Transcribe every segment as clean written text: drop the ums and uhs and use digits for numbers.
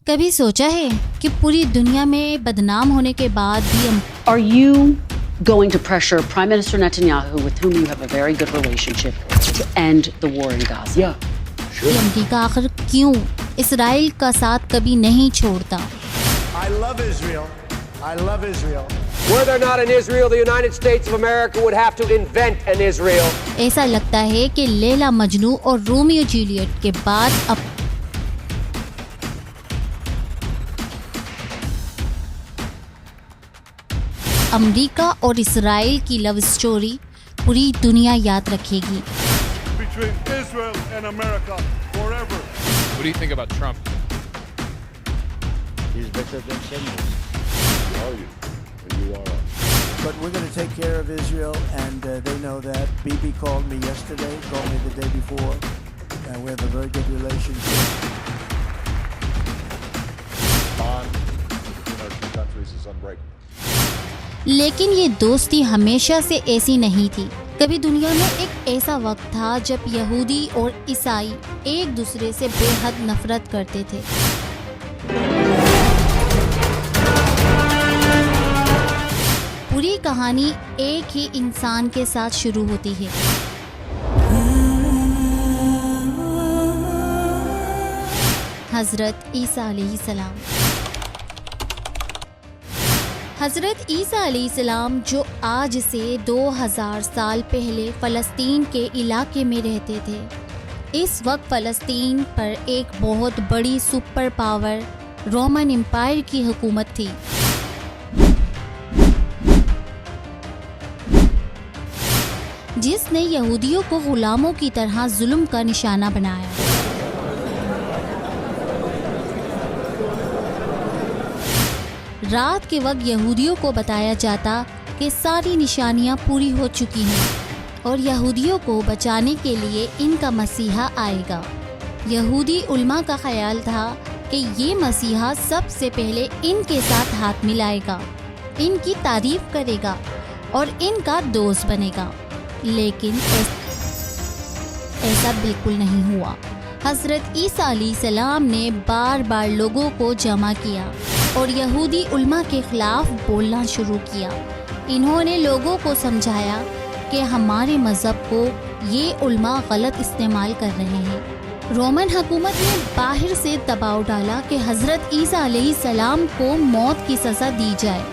کبھی سوچا ہے کہ پوری دنیا میں بدنام ہونے کے بعد بھی Are you going to pressure Prime Minister Netanyahu, with whom you have a very good relationship, to end the war in Gaza? Yeah, sure. امریکہ آخر کیوں اسرائیل کا ساتھ کبھی نہیں چھوڑتا؟ I love Israel. I love Israel. Were there not an Israel, the United States of America would have to invent an Israel. ایسا لگتا ہے کہ لیلا مجنو اور رومیو جولیٹ کے بعد اب امریکہ اور اسرائیل کی لو اسٹوری پوری دنیا یاد رکھے گی۔ Between Israel and America forever. What do you think about Trump? He's better than Sanders. Are you? And you are. But we're going to take care of Israel, and they know that. Bibi called me yesterday, called me the day before, and we have a very good relationship. Bond between our two countries is unbreakable. لیکن یہ دوستی ہمیشہ سے ایسی نہیں تھی۔ کبھی دنیا میں ایک ایسا وقت تھا جب یہودی اور عیسائی ایک دوسرے سے بے حد نفرت کرتے تھے۔ پوری کہانی ایک ہی انسان کے ساتھ شروع ہوتی ہے۔ حضرت عیسیٰ علیہ السلام۔ حضرت عیسیٰ علیہ السلام جو آج سے 2000 سال پہلے فلسطین کے علاقے میں رہتے تھے، اس وقت فلسطین پر ایک بہت بڑی سپر پاور رومن امپائر کی حکومت تھی۔ جس نے یہودیوں کو غلاموں کی طرح ظلم کا نشانہ بنایا۔ رات کے وقت یہودیوں کو بتایا جاتا کہ ساری نشانیاں پوری ہو چکی ہیں اور یہودیوں کو بچانے کے لیے ان کا مسیحا آئے گا۔ یہودی علماء کا خیال تھا کہ یہ مسیحا سب سے پہلے ان کے ساتھ ہاتھ ملائے گا، ان کی تعریف کرے گا اور ان کا دوست بنے گا، لیکن ایسا بالکل نہیں ہوا۔ حضرت عیسیٰ علیہ السلام نے بار بار لوگوں کو جمع کیا اور یہودی علماء کے خلاف بولنا شروع کیا۔ انہوں نے لوگوں کو سمجھایا کہ ہمارے مذہب کو یہ علماء غلط استعمال کر رہے ہیں۔ رومن حکومت نے باہر سے دباؤ ڈالا کہ حضرت عیسیٰ علیہ السلام کو موت کی سزا دی جائے۔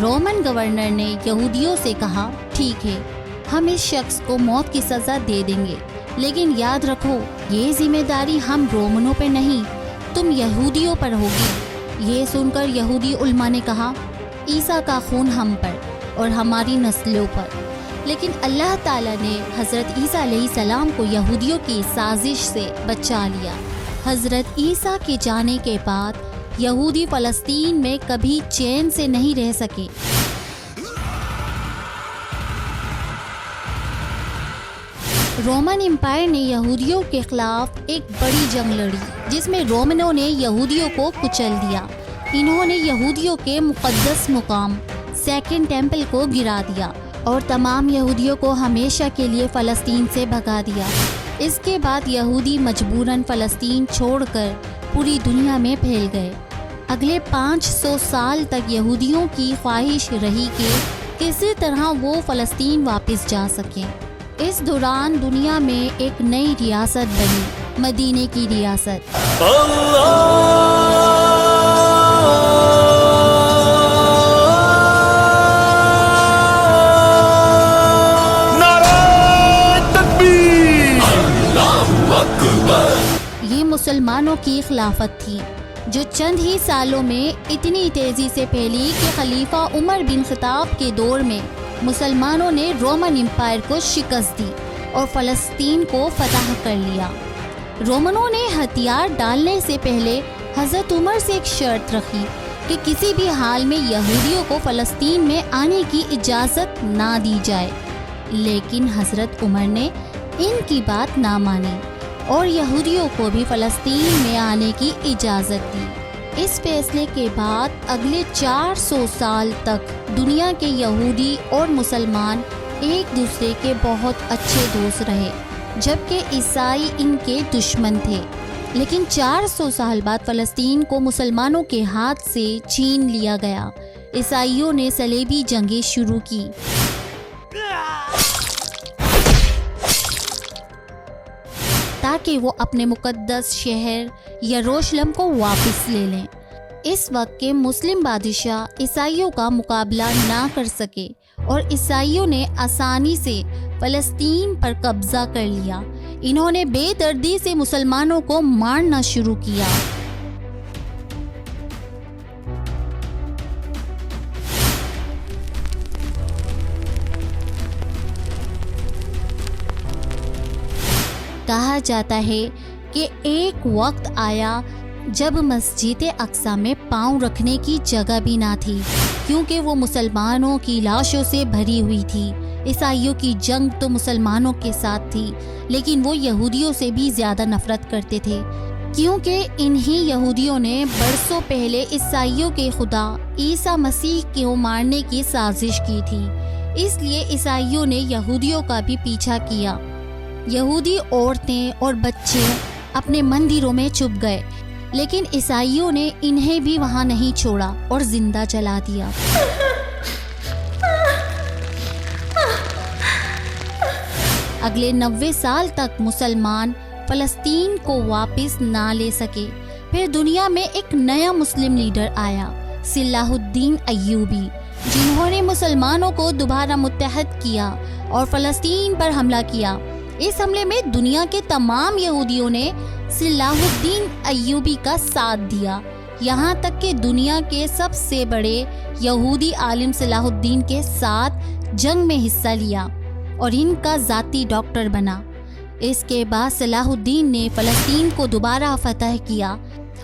رومن گورنر نے یہودیوں سے کہا، ٹھیک ہے، ہم اس شخص کو موت کی سزا دے دیں گے، لیکن یاد رکھو یہ ذمہ داری ہم رومنوں پہ نہیں، تم یہودیوں پر ہوگی۔ یہ سن کر یہودی علماء نے کہا، عیسیٰ کا خون ہم پر اور ہماری نسلوں پر۔ لیکن اللہ تعالیٰ نے حضرت عیسیٰ علیہ السلام کو یہودیوں کی سازش سے بچا لیا۔ حضرت عیسیٰ کے جانے کے بعد یہودی فلسطین میں کبھی چین سے نہیں رہ سکے۔ رومن امپائر نے یہودیوں کے خلاف ایک بڑی جنگ لڑی، جس میں رومنوں نے یہودیوں کو کچل دیا۔ انہوں نے یہودیوں کے مقدس مقام سیکنڈ ٹیمپل کو گرا دیا اور تمام یہودیوں کو ہمیشہ کے لیے فلسطین سے بھگا دیا۔ اس کے بعد یہودی مجبوراً فلسطین چھوڑ کر پوری دنیا میں پھیل گئے۔ اگلے 500 سال تک یہودیوں کی خواہش رہی کہ کسی طرح وہ فلسطین واپس جا سکیں۔ اس دوران دنیا میں ایک نئی ریاست بنی، مدینے کی ریاست۔ یہ مسلمانوں کی خلافت تھی جو چند ہی سالوں میں اتنی تیزی سے پھیلی کہ خلیفہ عمر بن خطاب کے دور میں مسلمانوں نے رومن امپائر کو شکست دی اور فلسطین کو فتح کر لیا۔ رومنوں نے ہتھیار ڈالنے سے پہلے حضرت عمر سے ایک شرط رکھی کہ کسی بھی حال میں یہودیوں کو فلسطین میں آنے کی اجازت نہ دی جائے، لیکن حضرت عمر نے ان کی بات نہ مانی اور یہودیوں کو بھی فلسطین میں آنے کی اجازت دی۔ اس فیصلے کے بعد اگلے 400 سال تک دنیا کے یہودی اور مسلمان ایک دوسرے کے بہت اچھے دوست رہے، جبکہ عیسائی ان کے دشمن تھے۔ لیکن 400 سال بعد فلسطین کو مسلمانوں کے ہاتھ سے چھین لیا گیا۔ عیسائیوں نے صلیبی جنگیں شروع کی۔ تاکہ وہ اپنے مقدس شہر یروشلم کو واپس لے لیں۔ اس وقت کے مسلم بادشاہ عیسائیوں کا مقابلہ نہ کر سکے اور عیسائیوں نے آسانی سے فلسطین پر قبضہ کر لیا۔ انہوں نے بے دردی سے مسلمانوں کو مارنا شروع کیا۔ کہا جاتا ہے کہ ایک وقت آیا جب مسجد اقصی میں پاؤں رکھنے کی جگہ بھی نہ تھی، کیونکہ وہ مسلمانوں کی لاشوں سے بھری ہوئی تھی۔ عیسائیوں کی جنگ تو مسلمانوں کے ساتھ تھی، لیکن وہ یہودیوں سے بھی زیادہ نفرت کرتے تھے، کیونکہ انہی یہودیوں نے برسوں پہلے عیسائیوں کے خدا عیسیٰ مسیح کو مارنے کی سازش کی تھی۔ اس لیے عیسائیوں نے یہودیوں کا بھی پیچھا کیا۔ یہودی عورتیں اور بچے اپنے مندروں میں چھپ گئے، لیکن عیسائیوں نے انہیں بھی وہاں نہیں چھوڑا اور زندہ جلا دیا۔ اگلے 90 سال تک مسلمان فلسطین کو واپس نہ لے سکے۔ پھر دنیا میں ایک نیا مسلم لیڈر آیا، صلاح الدین ایوبی، جنہوں نے مسلمانوں کو دوبارہ متحد کیا اور فلسطین پر حملہ کیا۔ اس حملے میں دنیا کے تمام یہودیوں نے صلاح الدین ایوبی کا ساتھ دیا، یہاں تک کہ دنیا کے سب سے بڑے یہودی عالم صلاح الدین کے ساتھ جنگ میں حصہ لیا اور ان کا ذاتی ڈاکٹر بنا۔ اس کے بعد صلاح الدین نے فلسطین کو دوبارہ فتح کیا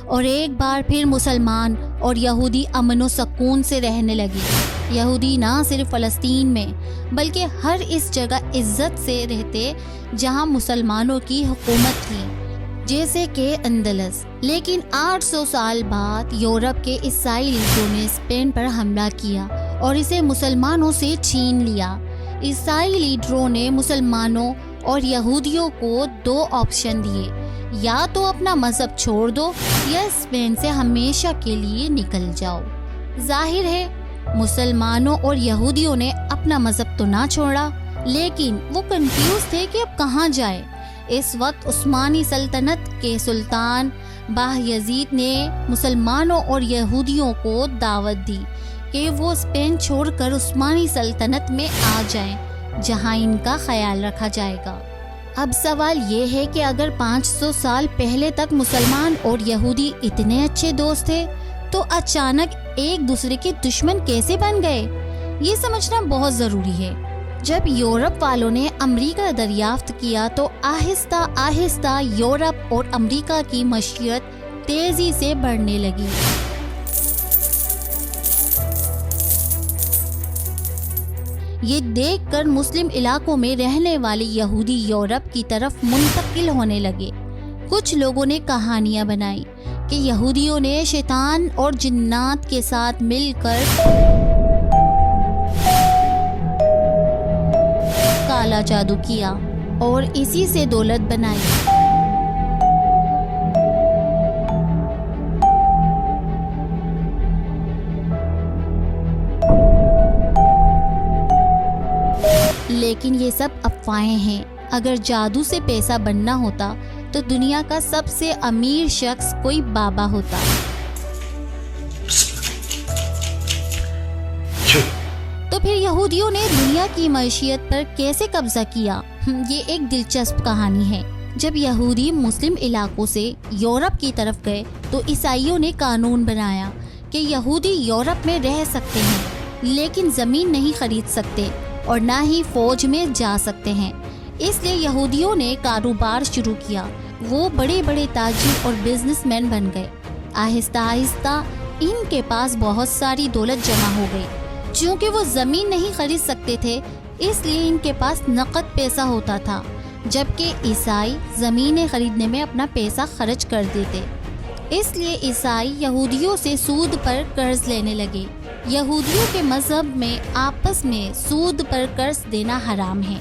اور ایک بار پھر مسلمان اور یہودی امن و سکون سے رہنے لگے۔ یہودی نہ صرف فلسطین میں بلکہ ہر اس جگہ عزت سے رہتے جہاں مسلمانوں کی حکومت تھی، جیسے کہ اندلس۔ لیکن 800 سال بعد یورپ کے عیسائی لیڈروں نے اسپین پر حملہ کیا اور اسے مسلمانوں سے چھین لیا۔ عیسائی لیڈروں نے مسلمانوں اور یہودیوں کو 2 آپشن دیے، یا تو اپنا مذہب چھوڑ دو یا اسپین سے ہمیشہ کے لیے نکل جاؤ۔ ظاہر ہے مسلمانوں اور یہودیوں نے اپنا مذہب تو نہ چھوڑا، لیکن وہ کنفیوز تھے کہ اب کہاں جائے۔ اس وقت عثمانی سلطنت کے سلطان باہیزید نے مسلمانوں اور یہودیوں کو دعوت دی کہ وہ اسپین چھوڑ کر عثمانی سلطنت میں آ جائیں، جہاں ان کا خیال رکھا جائے گا۔ اب سوال یہ ہے کہ اگر 500 سال پہلے تک مسلمان اور یہودی اتنے اچھے دوست تھے تو اچانک ایک دوسرے کے دشمن کیسے بن گئے؟ یہ سمجھنا بہت ضروری ہے۔ جب یورپ والوں نے امریکہ دریافت کیا تو آہستہ آہستہ یورپ اور امریکہ کی معیشت تیزی سے بڑھنے لگی۔ یہ دیکھ کر مسلم علاقوں میں رہنے والے یہودی یورپ کی طرف منتقل ہونے لگے۔ کچھ لوگوں نے کہانیاں بنائی کہ یہودیوں نے شیطان اور جنات کے ساتھ مل کر کالا جادو کیا اور اسی سے دولت بنائی۔ لیکن یہ سب افواہیں ہیں۔ اگر جادو سے پیسہ بننا ہوتا تو دنیا کا سب سے امیر شخص کوئی بابا ہوتا۔ تو پھر یہودیوں نے دنیا کی معیشت پر کیسے قبضہ کیا؟ یہ ایک دلچسپ کہانی ہے۔ جب یہودی مسلم علاقوں سے یورپ کی طرف گئے تو عیسائیوں نے قانون بنایا کہ یہودی یورپ میں رہ سکتے ہیں لیکن زمین نہیں خرید سکتے اور نہ ہی فوج میں جا سکتے ہیں۔ اس لیے یہودیوں نے کاروبار شروع کیا۔ وہ بڑے بڑے تاجر اور بزنس مین بن گئے۔ آہستہ آہستہ ان کے پاس بہت ساری دولت جمع ہو گئی۔ چونکہ وہ زمین نہیں خرید سکتے تھے اس لیے ان کے پاس نقد پیسہ ہوتا تھا، جبکہ عیسائی زمینیں خریدنے میں اپنا پیسہ خرچ کر دیتے۔ اس لیے عیسائی یہودیوں سے سود پر قرض لینے لگے۔ یہودیوں کے مذہب میں آپس میں سود پر قرض دینا حرام ہے۔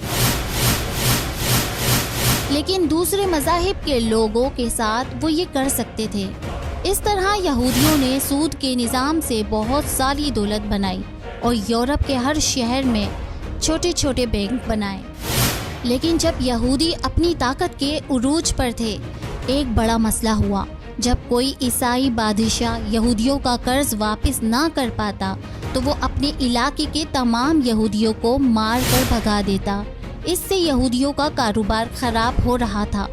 لیکن دوسرے مذاہب کے لوگوں کے ساتھ وہ یہ کر سکتے تھے۔ اس طرح یہودیوں نے سود کے نظام سے بہت ساری دولت بنائی اور یورپ کے ہر شہر میں چھوٹے چھوٹے بینک بنائے۔ لیکن جب یہودی اپنی طاقت کے عروج پر تھے، ایک بڑا مسئلہ ہوا۔ جب کوئی عیسائی بادشاہ یہودیوں کا قرض واپس نہ کر پاتا تو وہ اپنے علاقے کے تمام یہودیوں کو مار کر بھگا دیتا۔ اس سے یہودیوں کا کاروبار خراب ہو رہا تھا۔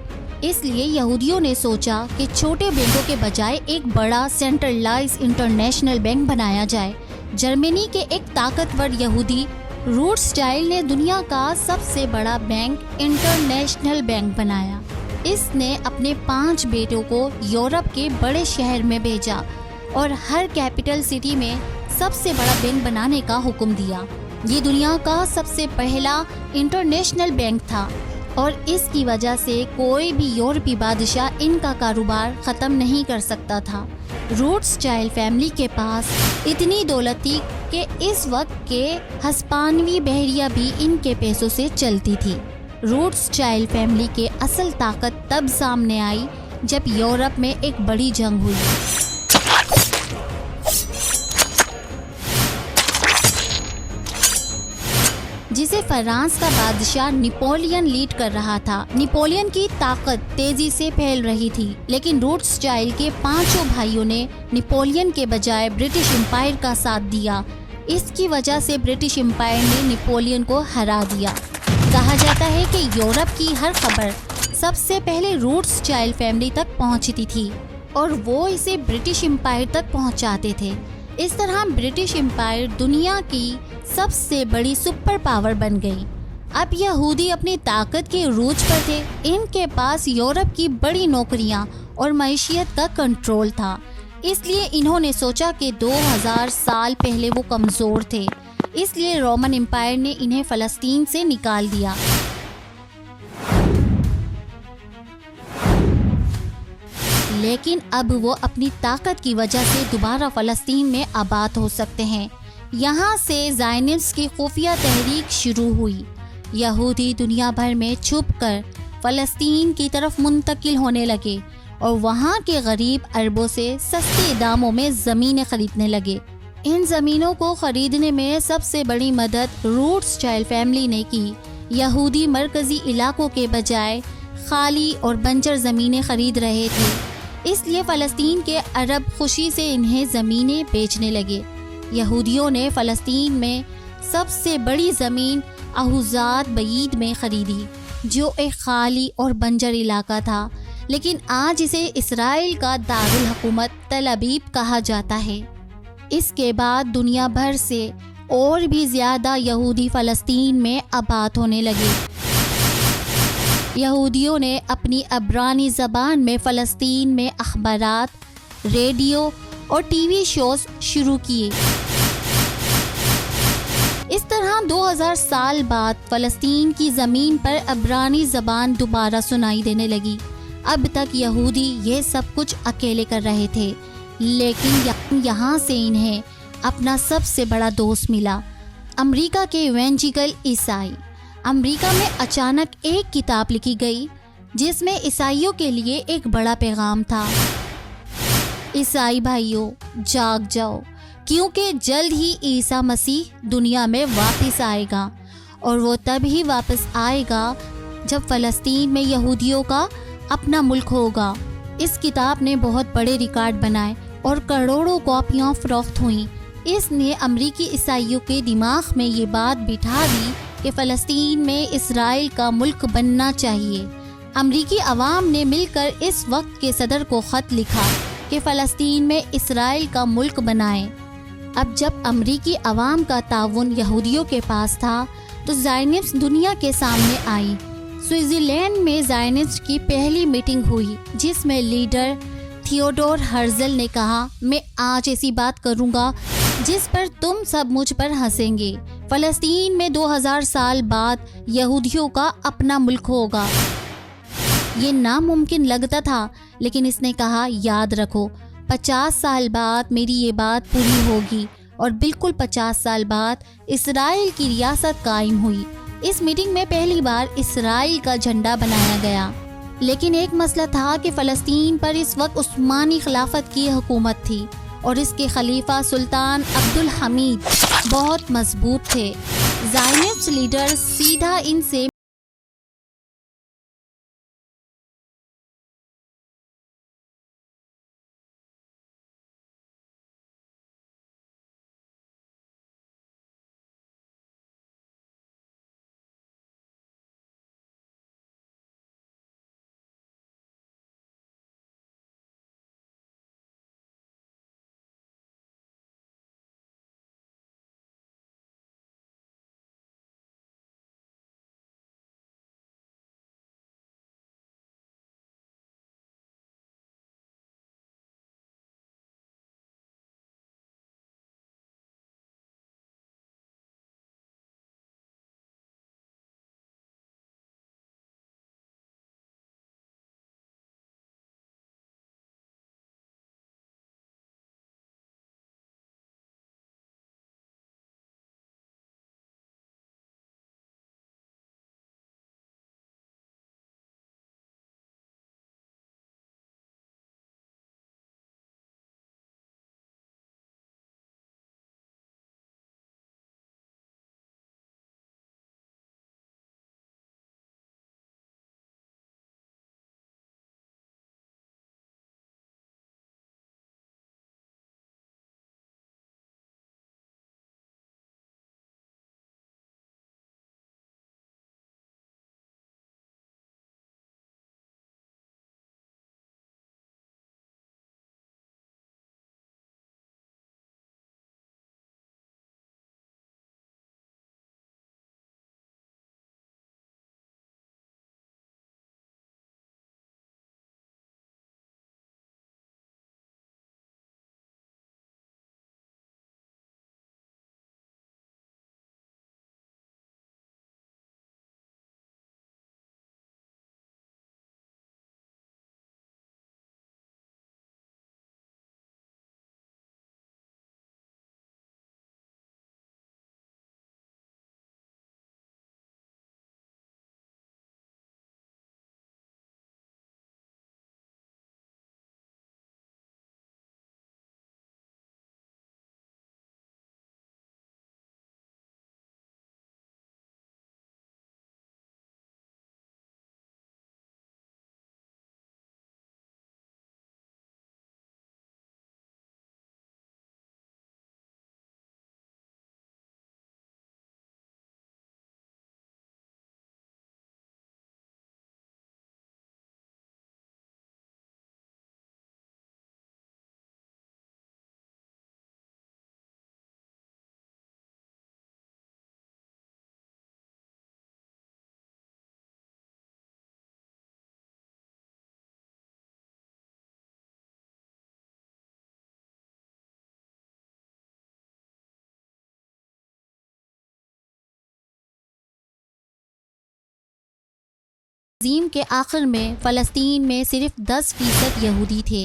اس لیے یہودیوں نے سوچا کہ چھوٹے بینکوں کے بجائے ایک بڑا سینٹرلائز انٹرنیشنل بینک بنایا جائے۔ جرمنی کے ایک طاقتور یہودی روتشائلڈ نے دنیا کا سب سے بڑا بینک انٹرنیشنل بینک بنایا۔ اس نے اپنے 5 بیٹوں کو یورپ کے بڑے شہر میں بھیجا اور ہر کیپٹل سٹی میں سب سے بڑا بینک بنانے کا حکم دیا۔ یہ دنیا کا سب سے پہلا انٹرنیشنل بینک تھا اور اس کی وجہ سے کوئی بھی یورپی بادشاہ ان کا کاروبار ختم نہیں کر سکتا تھا۔ روتشائلڈ فیملی کے پاس اتنی دولت تھی کہ اس وقت کے ہسپانوی بحریہ بھی ان کے پیسوں سے چلتی تھی۔ روتشائلڈ فیملی کے اصل طاقت تب سامنے آئی جب یورپ میں ایک بڑی جنگ ہوئی۔ جسے فرانس کا بادشاہ نیپولین لیڈ کر رہا تھا۔ نیپولین کی طاقت تیزی سے پھیل رہی تھی، لیکن روتشائلڈ کے 5 بھائیوں نے نیپولین کے بجائے برٹش امپائر کا ساتھ دیا۔ اس کی وجہ سے برٹش امپائر نے نیپولین کو ہرا دیا۔ کہا جاتا ہے کہ یورپ کی ہر خبر سب سے پہلے روتشائلڈ فیملی تک پہنچتی تھی اور وہ اسے برٹش امپائر تک پہنچاتے تھے۔ اس طرح برٹش امپائر دنیا کی سب سے بڑی سپر پاور بن گئی۔ اب یہودی اپنی طاقت کے عروج پر تھے۔ ان کے پاس یورپ کی بڑی نوکریاں اور معیشت کا کنٹرول تھا۔ اس لیے انہوں نے سوچا کہ 2000 سال پہلے وہ کمزور تھے، اس لیے رومن امپائر نے انہیں فلسطین سے نکال دیا۔ لیکن اب وہ اپنی طاقت کی وجہ سے دوبارہ فلسطین میں آباد ہو سکتے ہیں۔ یہاں سے زائنسٹ کی خفیہ تحریک شروع ہوئی۔ یہودی دنیا بھر میں چھپ کر فلسطین کی طرف منتقل ہونے لگے اور وہاں کے غریب عربوں سے سستے داموں میں زمینیں خریدنے لگے۔ ان زمینوں کو خریدنے میں سب سے بڑی مدد روتشائلڈ فیملی نے کی۔ یہودی مرکزی علاقوں کے بجائے خالی اور بنجر زمینیں خرید رہے تھے، اس لیے فلسطین کے عرب خوشی سے انہیں زمینیں بیچنے لگے۔ یہودیوں نے فلسطین میں سب سے بڑی زمین احوزات بعید میں خریدی، جو ایک خالی اور بنجر علاقہ تھا، لیکن آج اسے اسرائیل کا دارالحکومت تل ابیب کہا جاتا ہے۔ اس کے بعد دنیا بھر سے اور بھی زیادہ یہودی فلسطین میں آباد ہونے لگے۔ یہودیوں نے اپنی عبرانی زبان میں فلسطین میں اخبارات، ریڈیو اور ٹی وی شوز شروع کیے۔ اس طرح 2000 سال بعد فلسطین کی زمین پر عبرانی زبان دوبارہ سنائی دینے لگی۔ اب تک یہودی یہ سب کچھ اکیلے کر رہے تھے، لیکن یہاں سے انہیں اپنا سب سے بڑا دوست ملا، امریکہ کے ایوانجیکل عیسائی۔ امریکہ میں اچانک ایک کتاب لکھی گئی جس میں عیسائیوں کے لیے ایک بڑا پیغام تھا۔ عیسائی بھائیوں، جاگ جاؤ، کیونکہ جلد ہی عیسیٰ مسیح دنیا میں واپس آئے گا، اور وہ تب ہی واپس آئے گا جب فلسطین میں یہودیوں کا اپنا ملک ہوگا۔ اس کتاب نے بہت بڑے ریکارڈ بنائے اور کروڑوں کاپیاں فروخت ہوئیں۔ اس نے امریکی عیسائیوں کے دماغ میں یہ بات بٹھا دی کہ فلسطین میں اسرائیل کا ملک بننا چاہیے۔ امریکی عوام نے مل کر اس وقت کے صدر کو خط لکھا کہ فلسطین میں اسرائیل کا ملک بنائیں۔ اب جب امریکی عوام کا تعاون یہودیوں کے پاس تھا تو زائنسٹ دنیا کے سامنے آئی۔ سوئٹزرلینڈ میں زائنسٹ کی پہلی میٹنگ ہوئی جس میں لیڈر تھیوڈور ہرزل نے کہا، میں آج ایسی بات کروں گا جس پر تم سب مجھ پر ہنسیں گے۔ فلسطین میں 2000 سال بعد یہودیوں کا اپنا ملک ہوگا۔ یہ ناممکن لگتا تھا، لیکن اس نے کہا، یاد رکھو 50 سال بعد میری یہ بات پوری ہوگی، اور بالکل 50 سال بعد اسرائیل کی ریاست قائم ہوئی۔ اس میٹنگ میں پہلی بار اسرائیل کا جھنڈا بنایا گیا، لیکن ایک مسئلہ تھا کہ فلسطین پر اس وقت عثمانی خلافت کی حکومت تھی اور اس کے خلیفہ سلطان عبدالحمید بہت مضبوط تھے۔ زائنسٹ لیڈر سیدھا ان سے عظیم کے آخر میں فلسطین میں صرف 10% یہودی تھے،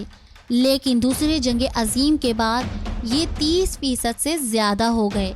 لیکن دوسرے جنگ عظیم کے بعد یہ 30% سے زیادہ ہو گئے۔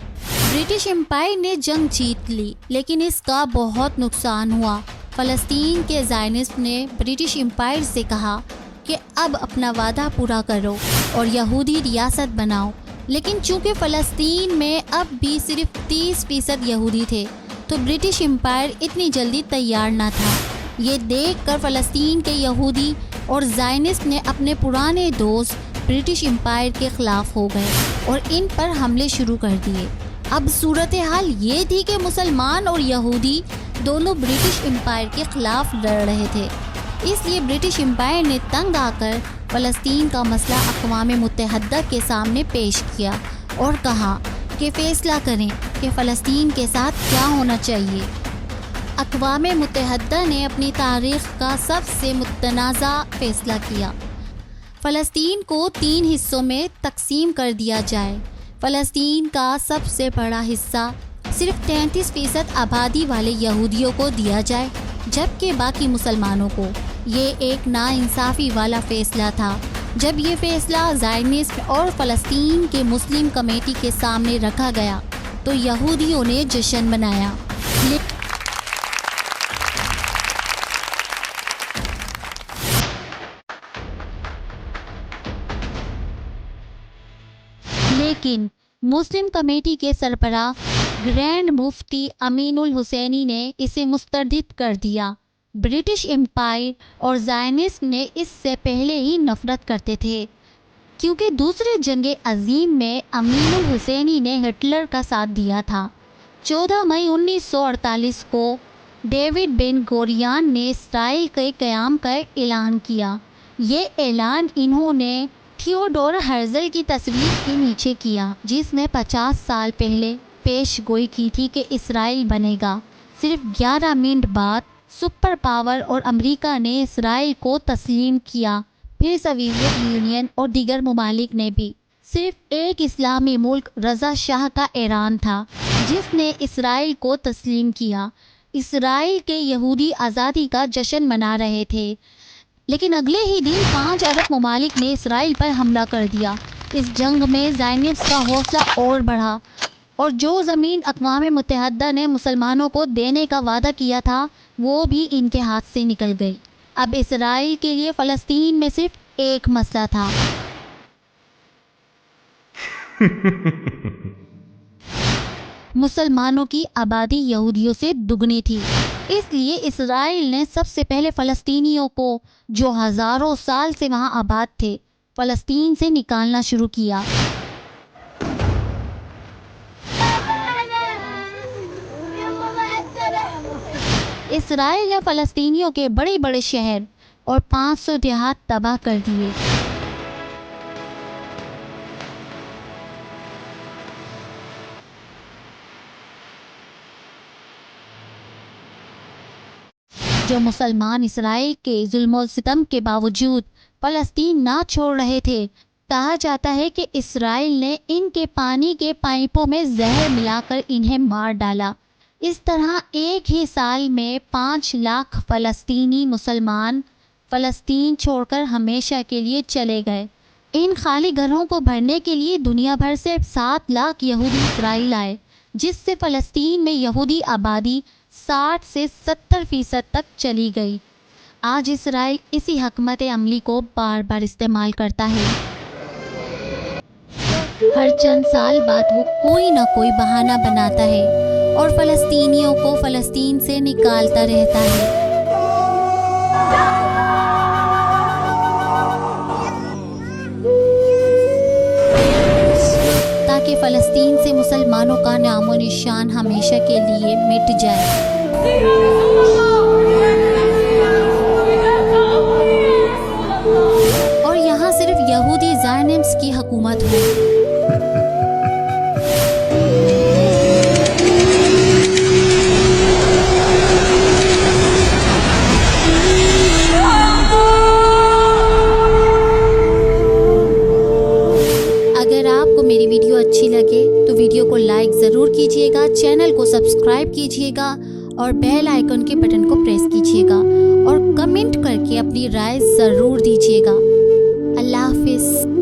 برٹش امپائر نے جنگ جیت لی، لیکن اس کا بہت نقصان ہوا۔ فلسطین کے زائنسٹ نے برٹش امپائر سے کہا کہ اب اپنا وعدہ پورا کرو اور یہودی ریاست بناؤ، لیکن چونکہ فلسطین میں اب بھی صرف 30% یہودی تھے تو برٹش امپائر اتنی جلدی تیار نہ تھا۔ یہ دیکھ کر فلسطین کے یہودی اور زائنسٹ نے اپنے پرانے دوست برٹش امپائر کے خلاف ہو گئے اور ان پر حملے شروع کر دیے۔ اب صورتحال یہ تھی کہ مسلمان اور یہودی دونوں برٹش امپائر کے خلاف لڑ رہے تھے، اس لیے برٹش امپائر نے تنگ آ کر فلسطین کا مسئلہ اقوام متحدہ کے سامنے پیش کیا اور کہا کہ فیصلہ کریں کہ فلسطین کے ساتھ کیا ہونا چاہیے۔ اقوام متحدہ نے اپنی تاریخ کا سب سے متنازع فیصلہ کیا۔ فلسطین کو 3 حصوں میں تقسیم کر دیا جائے۔ فلسطین کا سب سے بڑا حصہ صرف 33% آبادی والے یہودیوں کو دیا جائے، جبکہ باقی مسلمانوں کو۔ یہ ایک ناانصافی والا فیصلہ تھا۔ جب یہ فیصلہ زائنسٹ اور فلسطین کے مسلم کمیٹی کے سامنے رکھا گیا تو یہودیوں نے جشن منایا، لیکن مسلم کمیٹی کے سربراہ گرینڈ مفتی امین الحسینی نے اسے مسترد کر دیا۔ برٹش امپائر اور زائنسٹ نے اس سے پہلے ہی نفرت کرتے تھے، کیونکہ دوسرے جنگ عظیم میں امین الحسینی نے ہٹلر کا ساتھ دیا تھا۔ 14 مئی 1948 کو ڈیوڈ بن گوریان نے اسرائیل کے قیام کا اعلان کیا۔ یہ اعلان انہوں نے تھیوڈور ہرزل کی تصویر کے نیچے کیا، جس نے 50 سال پہلے پیش گوئی کی تھی کہ اسرائیل بنے گا۔ صرف 11 منٹ بعد سپر پاور اور امریکہ نے اسرائیل کو تسلیم کیا، پھر سوویت یونین اور دیگر ممالک نے بھی۔ صرف ایک اسلامی ملک رضا شاہ کا ایران تھا جس نے اسرائیل کو تسلیم کیا۔ اسرائیل کے یہودی آزادی کا جشن منا رہے تھے، لیکن اگلے ہی دن 5 عرب ممالک نے اسرائیل پر حملہ کر دیا۔ اس جنگ میں زائنسٹ کا حوصلہ اور بڑھا، اور جو زمین اقوام متحدہ نے مسلمانوں کو دینے کا وعدہ کیا تھا وہ بھی ان کے ہاتھ سے نکل گئی۔ اب اسرائیل کے لیے فلسطین میں صرف ایک مسئلہ تھا۔ مسلمانوں کی آبادی یہودیوں سے دگنی تھی، اس لیے اسرائیل نے سب سے پہلے فلسطینیوں کو، جو ہزاروں سال سے وہاں آباد تھے، فلسطین سے نکالنا شروع کیا۔ اسرائیل نے فلسطینیوں کے بڑے بڑے شہر اور 500 دیہات تباہ کر دیے۔ جو مسلمان اسرائیل کے ظلم و ستم کے باوجود فلسطین نہ چھوڑ رہے تھے، کہا جاتا ہے کہ اسرائیل نے ان کے پانی کے پائپوں میں زہر ملا کر انہیں مار ڈالا۔ اس طرح ایک ہی سال میں 5 لاکھ فلسطینی مسلمان فلسطین چھوڑ کر ہمیشہ کے لیے چلے گئے۔ ان خالی گھروں کو بھرنے کے لیے دنیا بھر سے 7 لاکھ یہودی اسرائیل آئے، جس سے فلسطین میں یہودی آبادی 60 سے 70% تک چلی گئی۔ آج اسرائیل اسی حکمت عملی کو بار بار استعمال کرتا ہے۔ ہر چند سال بعد وہ کوئی نہ کوئی بہانہ بناتا ہے اور فلسطینیوں کو فلسطین سے نکالتا رہتا ہے۔ تاکہ فلسطین سے مسلمانوں کا نام و نشان ہمیشہ کے لیے مٹ جائے۔ اور یہاں صرف یہودی زائنسٹ کی حکومت ہو۔ اگر آپ کو میری ویڈیو اچھی لگے تو ویڈیو کو لائک ضرور کیجیے گا، چینل کو سبسکرائب کیجیے گا اور بیل آئیکن کے بٹن کو پریس کیجیے گا، اور کمنٹ کر کے اپنی رائے ضرور دیجیے گا۔ اللہ حافظ۔